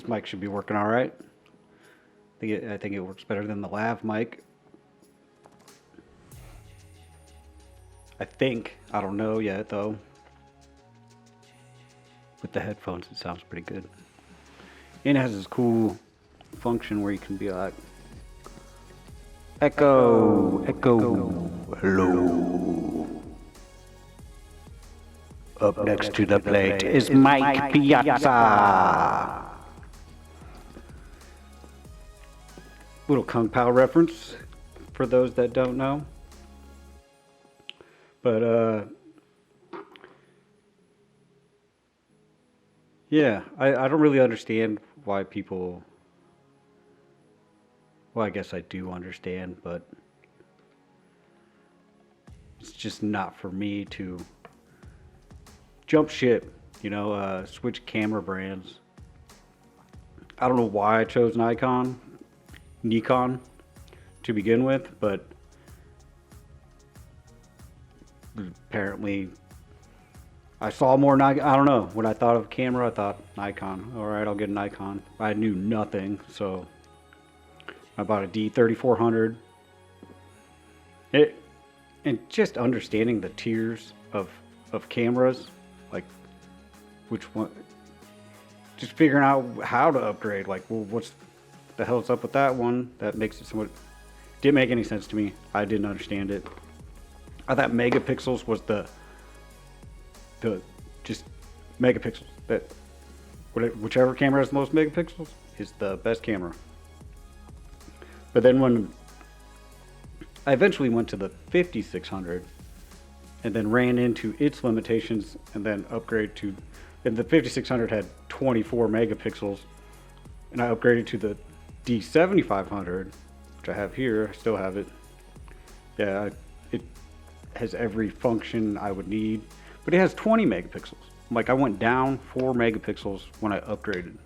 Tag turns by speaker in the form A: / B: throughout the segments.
A: This mic should be working all right. I think it works better than the lav mic. I think. I don't know yet though. With the headphones, it sounds pretty good. And it has this cool function where you can be like, echo, hello. Up next to the plate is Mike Piazza. Little Kung Pao reference for those that don't know. But yeah, I don't really understand why people, well, I guess I do understand, but it's just not for me to jump ship, you know, switch camera brands. I don't know why I chose Nikon to begin with, but apparently I saw more Nikon. I don't know, when I thought of camera, I thought Nikon. All right, I'll get a Nikon. I knew nothing, so I bought a D7500. And just understanding the tiers of cameras, like which one, just figuring out how to upgrade. Like, well, what's the hell's up with that one? That makes it somewhat, didn't make any sense to me. I didn't understand it. I thought megapixels was the just megapixels, that whichever camera has the most megapixels is the best camera. But then when I eventually went to the 5600 and then ran into its limitations and then upgraded to, and the 5600 had 24 megapixels, and I upgraded to the D7500, which I have here. I still have it. Yeah, it has every function I would need, but it has 20 megapixels. Like, I went down 4 megapixels when I upgraded.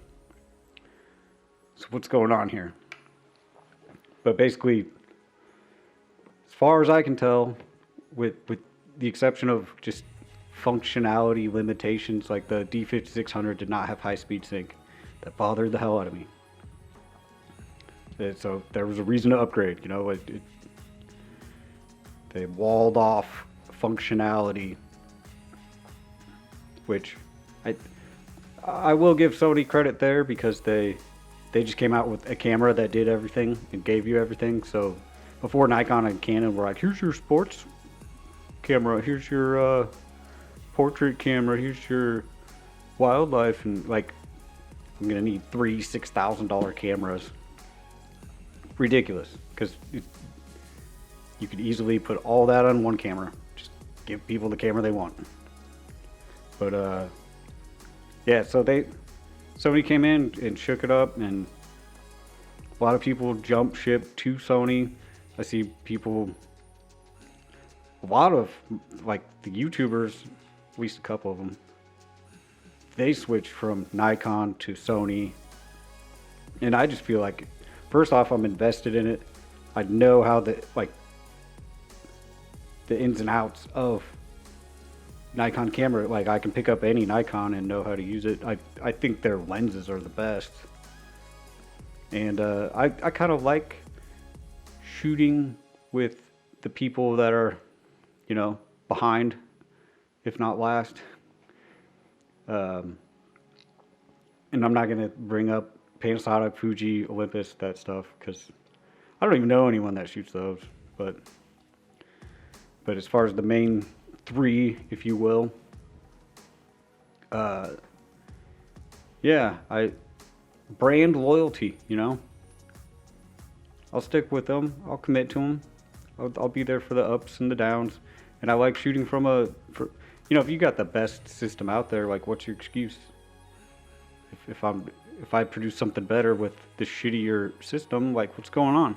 A: So what's going on here? But basically, as far as I can tell, with the exception of just functionality limitations, like the D5600 did not have high-speed sync. That bothered the hell out of me. And so there was a reason to upgrade, you know. They walled off functionality, which I will give Sony credit there, because they just came out with a camera that did everything and gave you everything. So before, Nikon and Canon were like, here's your sports camera, here's your portrait camera, here's your wildlife, and like, I'm gonna need three $6,000 cameras. Ridiculous, because you could easily put all that on one camera. Just give people the camera they want. But yeah, so Sony came in and shook it up, and a lot of people jump ship to Sony. I see people, a lot of like the YouTubers, at least a couple of them, they switched from Nikon to Sony. And I just feel like, first off, I'm invested in it. I know how the ins and outs of Nikon camera. Like, I can pick up any Nikon and know how to use it. I think their lenses are the best. And I kind of like shooting with the people that are, you know, behind, if not last. And I'm not going to bring up Panasonic, Fuji, Olympus, that stuff, because I don't even know anyone that shoots those. But as far as the main three, if you will, yeah, brand loyalty, you know. I'll stick with them. I'll commit to them. I'll be there for the ups and the downs. And I like shooting from you know, if you got the best system out there, like, what's your excuse? If I produce something better with the shittier system, like, what's going on?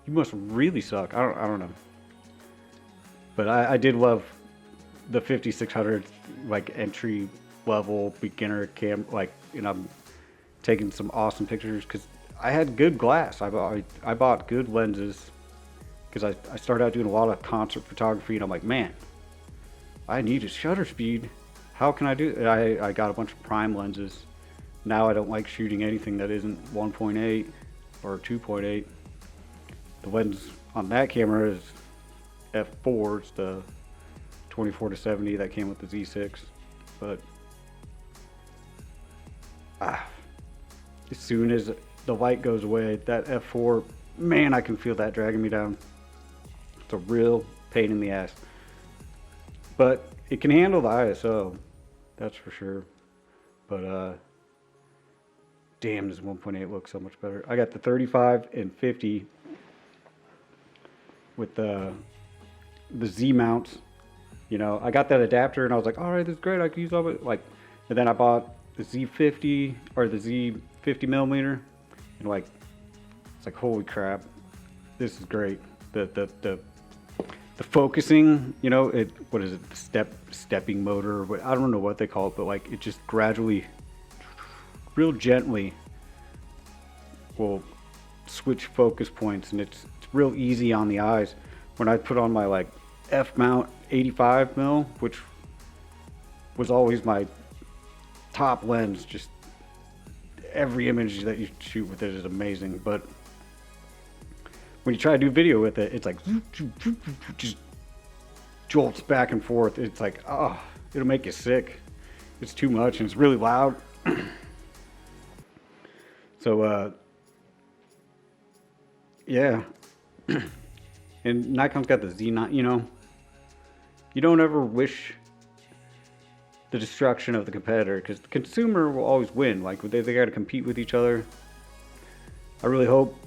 A: You must really suck. I don't know. But I did love the 5600, like, entry level beginner cam, like, you know, I'm taking some awesome pictures because I had good glass. I bought good lenses because I started out doing a lot of concert photography, and I'm like, man, I need a shutter speed. How can I do it? I got a bunch of prime lenses, now I don't like shooting anything that isn't 1.8 or 2.8. The lens on that camera is f4. It's the 24-70 that came with the Z6, but as soon as the light goes away, that f4, man, I can feel that dragging me down. It's a real pain in the ass, but it can handle the ISO, that's for sure. But damn, this 1.8 looks so much better. I got the 35 and 50 with the Z mounts. You know, I got that adapter and I was like, all right, this is great, I can use all of it. Like, and then I bought the Z50 or the Z50 millimeter, and like, it's like, holy crap, this is great. The focusing, you know, what is it, the stepping motor, or I don't know what they call it, but like it just gradually, real gently will switch focus points, and it's real easy on the eyes. When I put on my like F mount 85 mil, which was always my top lens, just every image that you shoot with it is amazing, but when you try to do video with it, it's like just jolts back and forth. It's like, oh, it'll make you sick. It's too much and it's really loud. So yeah. And Nikon's got the Z9, you know, you don't ever wish the destruction of the competitor, because the consumer will always win. Like, they got to compete with each other. I really hope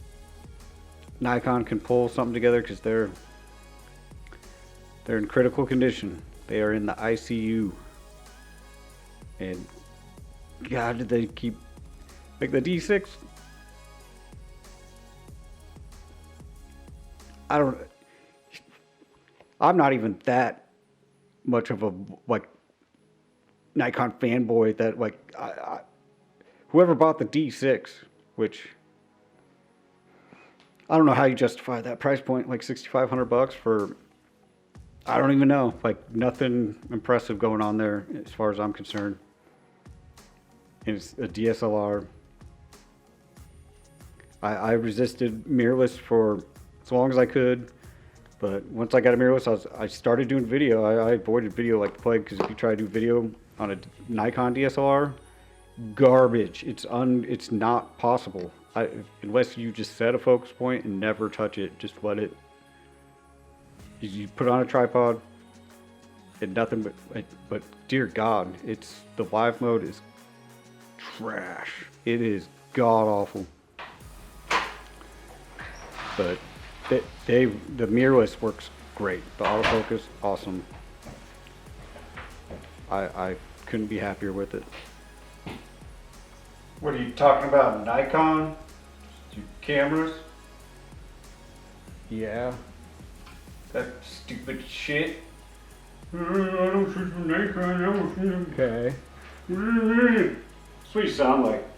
A: Nikon can pull something together, because they're in critical condition. They are in the ICU, and God, did they keep, like, the D6. I'm not even that much of a like Nikon fanboy that like whoever bought the D6, which I don't know how you justify that price point, like $6,500 for, I don't even know, like nothing impressive going on there as far as I'm concerned. And it's a DSLR. I resisted mirrorless for as long as I could, but once I got a mirrorless, I started doing video. I avoided video like the plague, because if you try to do video on a Nikon DSLR, garbage. It's not possible. Unless you just set a focus point and never touch it, just let it. You put it on a tripod, and nothing but dear God, the live mode is trash. It is god awful. But the mirrorless works great. The autofocus, awesome. I couldn't be happier with it. What are you talking about, Nikon? Cameras? Yeah. That stupid shit. I don't shoot from Nikon, I don't shoot. Okay. That's what you sound like.